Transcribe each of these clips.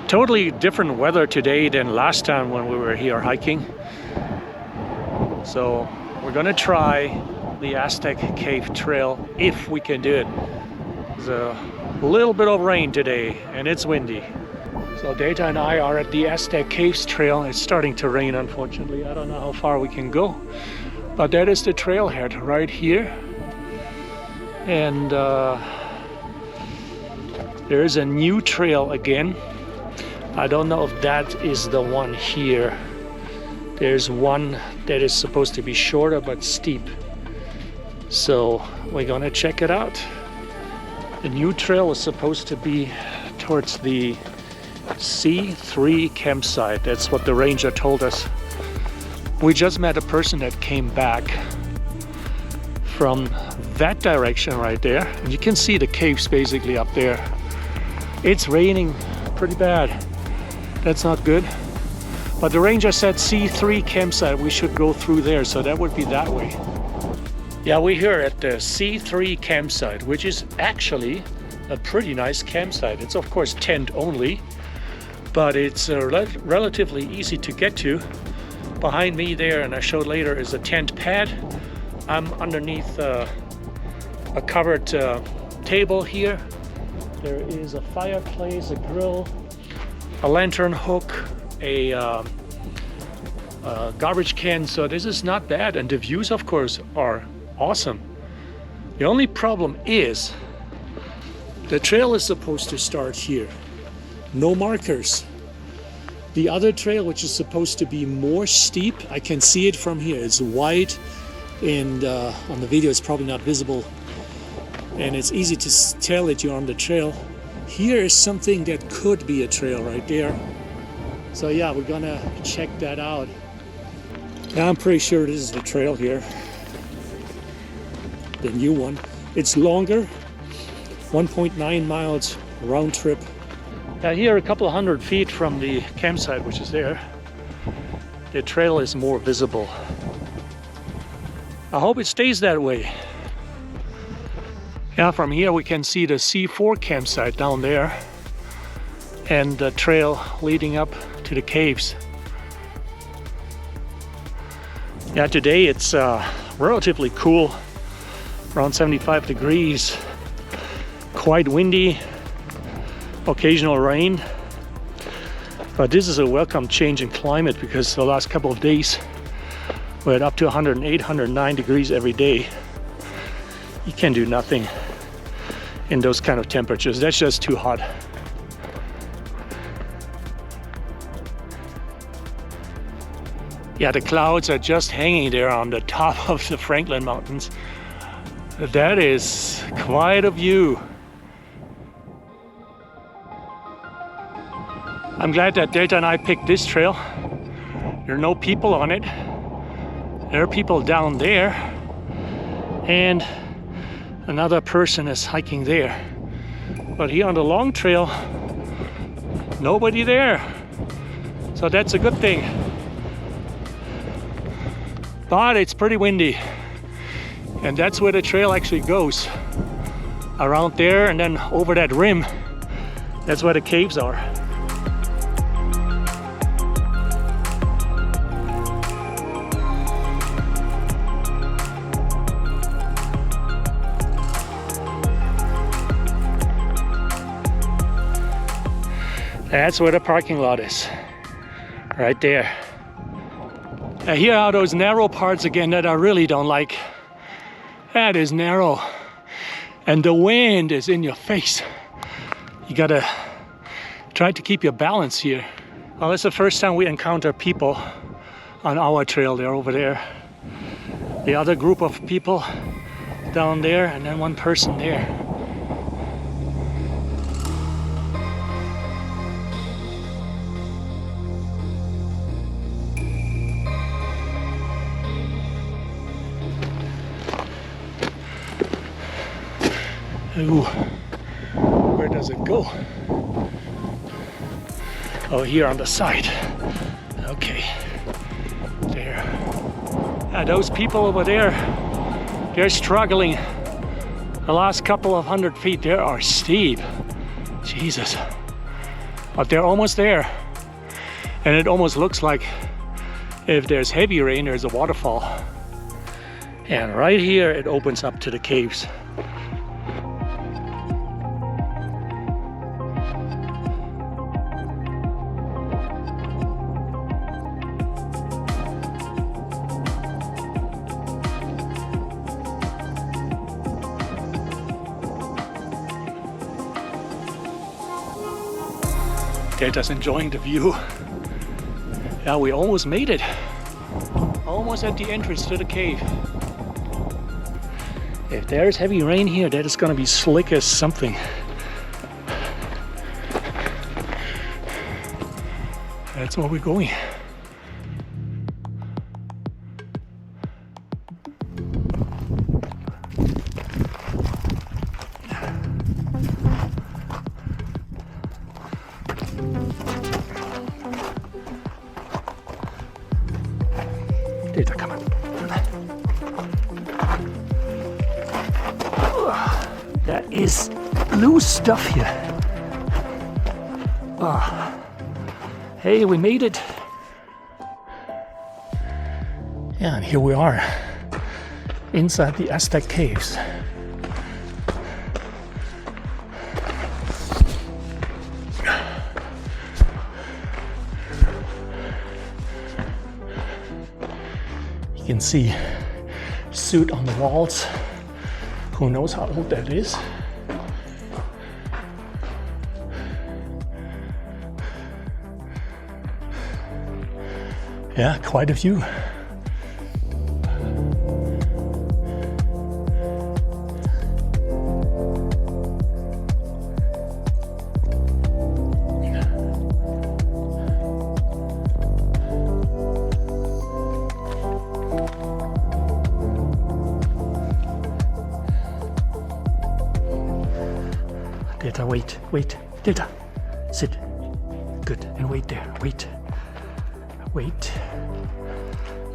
Totally different weather today than last time when we were here hiking. So we're gonna try the Aztec Cave trail if we can do it. There's a little bit of rain today and it's windy. So Data and I are at the Aztec Caves trail. It's starting to rain, unfortunately. I don't know how far we can go, but that is the trailhead right here. And there is a new trail again. I don't know if that is the one here. There's one that is supposed to be shorter but steep. So we're gonna check it out. The new trail is supposed to be towards the C3 campsite. That's what the ranger told us. We just met a person that came back from that direction right there. And you can see the caves basically up there. It's raining pretty bad. That's not good. But the ranger said C3 campsite, we should go through there, so that would be that way. Yeah, we're here at the C3 campsite, which is actually a pretty nice campsite. It's of course tent only, but it's relatively easy to get to. Behind me there, and I showed later, is a tent pad. I'm underneath a covered table here. There is a fireplace, a grill, a lantern hook, a garbage can, so this is not bad, and the views of course are awesome. The only problem is the trail is supposed to start here. No markers. The other trail, which is supposed to be more steep, I can see it from here. It's wide, and on the video it's probably not visible, and it's easy to tell that you're on the trail. Here is something that could be a trail right there. So yeah, we're gonna check that out. Now I'm pretty sure this is the trail here. The new one. It's longer, 1.9 miles round trip. Now here, a couple of 100 feet from the campsite, which is there, the trail is more visible. I hope it stays that way. Yeah, from here we can see the C4 campsite down there and the trail leading up to the caves. Yeah, today it's relatively cool, around 75 degrees, quite windy, occasional rain. But this is a welcome change in climate because the last couple of days we're at up to 108, 109 degrees every day. You can do nothing in those kind of temperatures. That's just too hot. Yeah, the clouds are just hanging there on the top of the Franklin Mountains. That is quite a view. I'm glad that Delta and I picked this trail. There are no people on it. There are people down there, and another person is hiking there. But here on the long trail, nobody there. So that's a good thing. But it's pretty windy. And that's where the trail actually goes. Around there and then over that rim. That's where the caves are. That's where the parking lot is, right there. Now here are those narrow parts again that I really don't like. That is narrow, and the wind is in your face. You gotta try to keep your balance here. Well, it's the first time we encounter people on our trail. They're over there. The other group of people down there, and then one person there. Ooh, where does it go? Oh, here on the side. Okay, there. Those people over there, they're struggling. The last couple of 100 feet there are steep. Jesus. But they're almost there. And it almost looks like if there's heavy rain, there's a waterfall. And right here, it opens up to the caves. Data's enjoying the view. Yeah, we almost made it. Almost at the entrance to the cave. If there's heavy rain here, that is gonna be slick as something. That's where we're going. Data, come on. That is loose stuff here. Hey, we made it. Yeah, and here we are inside the Aztec Caves. You can see soot on the walls. Who knows how old that is? Yeah, quite a few. Delta, wait, Delta, sit, good, and wait there, wait,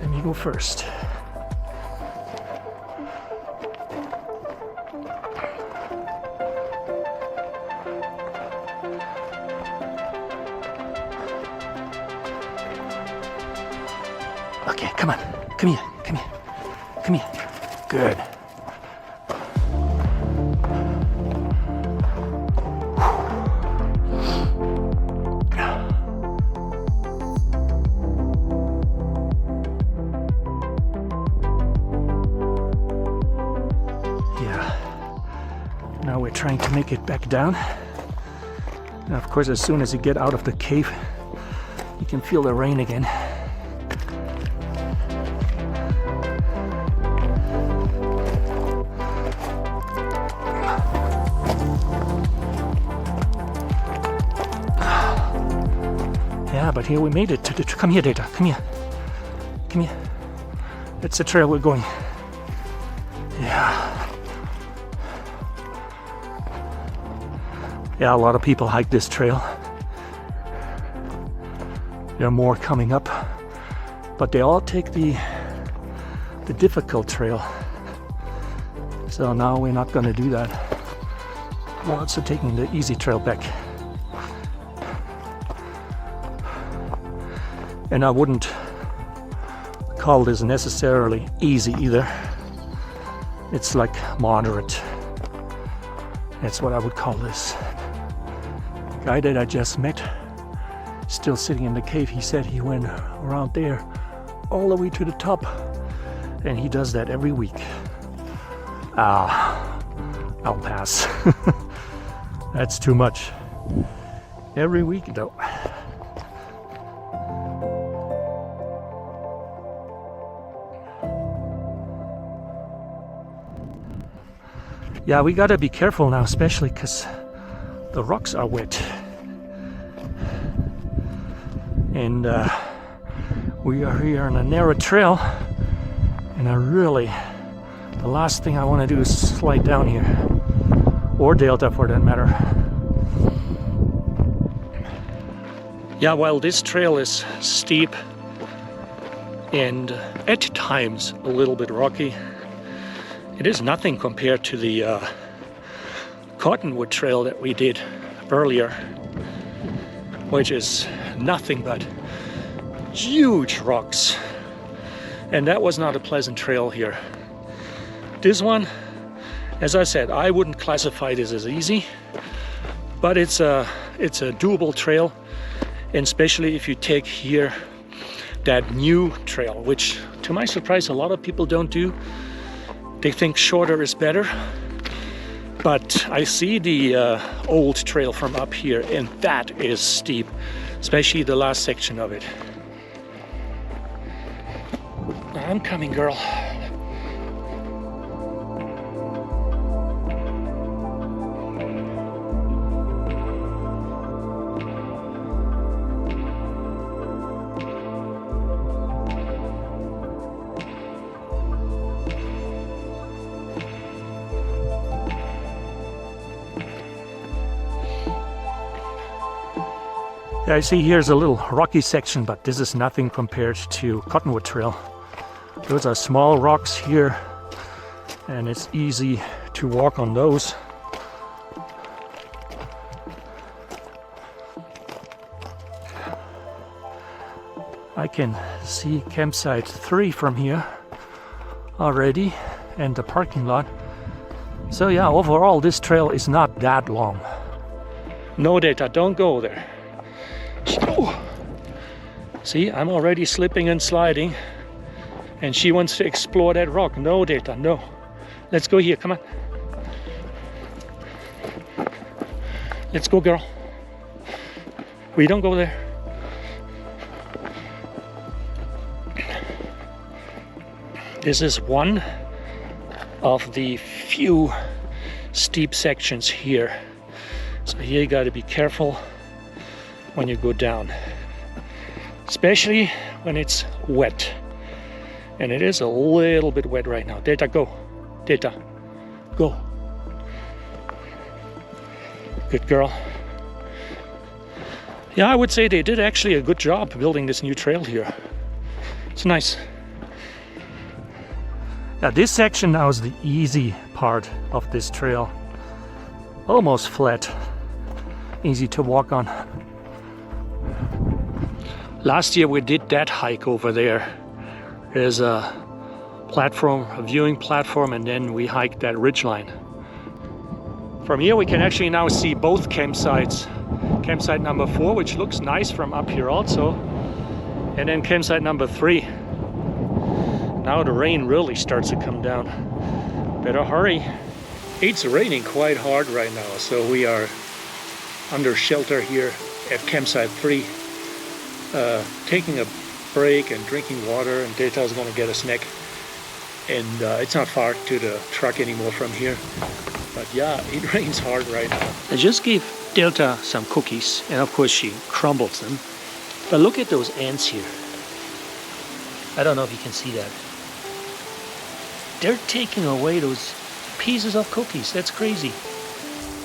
let me go first. Okay, come on, come here, good. Now we're trying to make it back down. And of course, as soon as you get out of the cave, you can feel the rain again. Yeah, but here we made it. Come here, Data. Come here. That's the trail we're going. Yeah. Yeah, a lot of people hike this trail. There are more coming up, but they all take the difficult trail. So now we're not going to do that. We're also taking the easy trail back. And I wouldn't call this necessarily easy either. It's like moderate. That's what I would call this. The guy that I just met, still sitting in the cave, he said he went around there all the way to the top, and he does that every week. I'll pass. That's too much. Every week though. Yeah, we gotta be careful now, especially because the rocks are wet. And we are here on a narrow trail, and the last thing I want to do is slide down here, or Delta for that matter. Yeah, while this trail is steep and at times a little bit rocky, it is nothing compared to the Cottonwood Trail that we did earlier. which is nothing but huge rocks. And that was not a pleasant trail here. This one, as I said, I wouldn't classify this as easy, but it's a doable trail, and especially if you take here that new trail, which to my surprise a lot of people don't do. They think shorter is better, but I see the old trail from up here, and that is steep, especially the last section of it. I'm coming, girl. Yeah, I see here's a little rocky section, but this is nothing compared to Cottonwood Trail. Those are small rocks here, and it's easy to walk on those. I can see campsite 3 from here already, and the parking lot. So yeah, overall this trail is not that long. No data, don't go there. See, I'm already slipping and sliding, and she wants to explore that rock. No data, no. Let's go here, come on. Let's go, girl. We don't go there. This is one of the few steep sections here. So here you gotta be careful when you go down, especially when it's wet. And it is a little bit wet right now. Data, go. Data, go. Good girl. Yeah, I would say they did actually a good job building this new trail here. It's nice. Now this section now is the easy part of this trail. Almost flat. Easy to walk on. Last year we did that hike over there. There's a platform, a viewing platform, and then we hiked that ridgeline. From here we can actually now see both campsites. Campsite number 4, which looks nice from up here also, and then campsite number 3. Now the rain really starts to come down. Better hurry. It's raining quite hard right now, so we are under shelter here at campsite 3. Taking a break and drinking water, and Data is going to get a snack. And it's not far to the truck anymore from here. But yeah, it rains hard right now. I just gave Delta some cookies, and of course she crumbles them. But look at those ants here. I don't know if you can see that. They're taking away those pieces of cookies. That's crazy.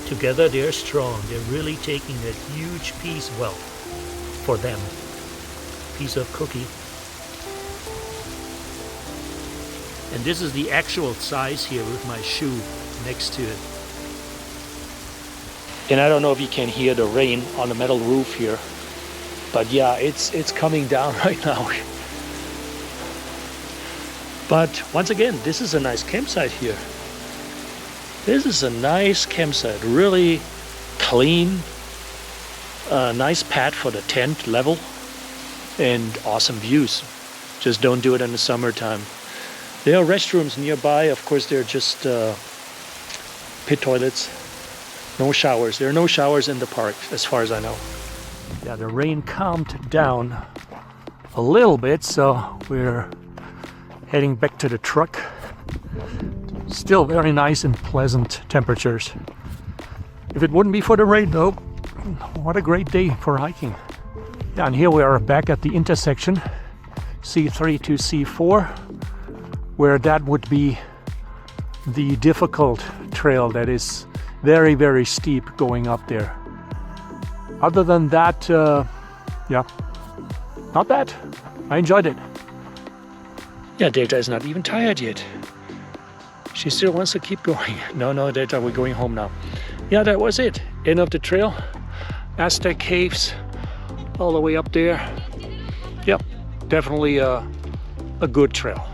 Together they're strong. They're really taking that huge piece, well, for them, piece of cookie. And this is the actual size here with my shoe next to it. And I don't know if you can hear the rain on the metal roof here, but yeah, it's coming down right now. But once again, this is a nice campsite here. This is a nice campsite, really clean, nice pad for the tent level, and awesome views. Just don't do it in the summertime. There are restrooms nearby. Of course, they're just pit toilets. No showers. There are no showers in the park, as far as I know. Yeah, the rain calmed down a little bit, so we're heading back to the truck. Still very nice and pleasant temperatures. If it wouldn't be for the rain though, what a great day for hiking. Yeah, and here we are back at the intersection, C3 to C4, where that would be the difficult trail that is very, very steep going up there. Other than that, yeah, not bad. I enjoyed it. Yeah, Data is not even tired yet. She still wants to keep going. No, Data, we're going home now. Yeah, that was it. End of the trail. Aztec Caves, all the way up there. Yep, definitely a good trail.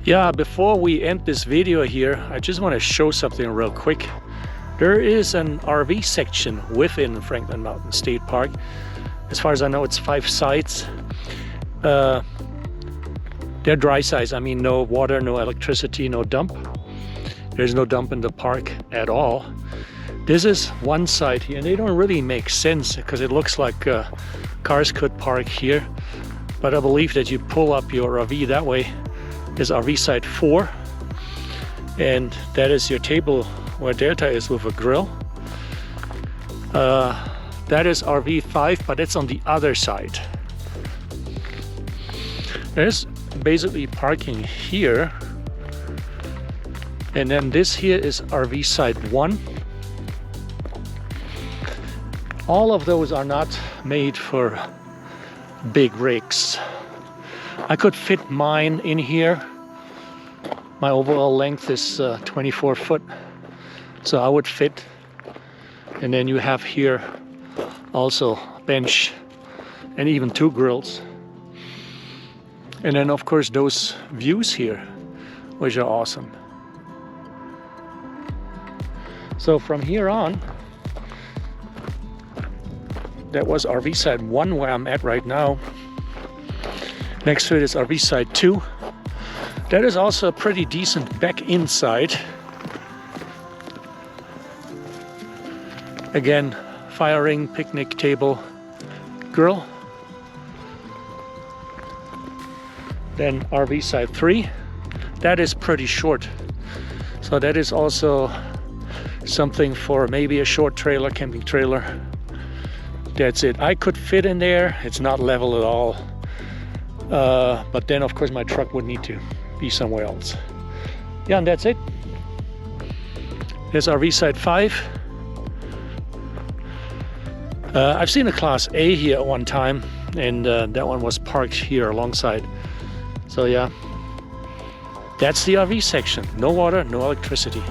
Yeah, before we end this video here, I just want to show something real quick. There is an RV section within Franklin Mountain State Park. As far as I know, it's 5 sites. They're dry sites. I mean, no water, no electricity, no dump. There's no dump in the park at all. This is one site here, and they don't really make sense because it looks like cars could park here. But I believe that you pull up your RV that way. Is RV site 4, and that is your table where Delta is with a grill. That is RV 5, but it's on the other side. There's basically parking here, and then this here is RV site 1. All of those are not made for big rigs. I could fit mine in here. My overall length is 24 foot, so I would fit. And then you have here also bench and even 2 grills. And then of course those views here, which are awesome. So from here on, that was RV site 1 where I'm at right now. Next to it is RV site 2. That is also a pretty decent back inside. Again, fire ring, picnic table, grill. Then RV site 3. That is pretty short. So that is also something for maybe a short trailer, camping trailer. That's it. I could fit in there. It's not level at all. But then of course my truck would need to be somewhere else. Yeah, and that's it. There's RV site 5. I've seen a Class A here at one time, and that one was parked here alongside. So yeah, that's the RV section. No water, no electricity.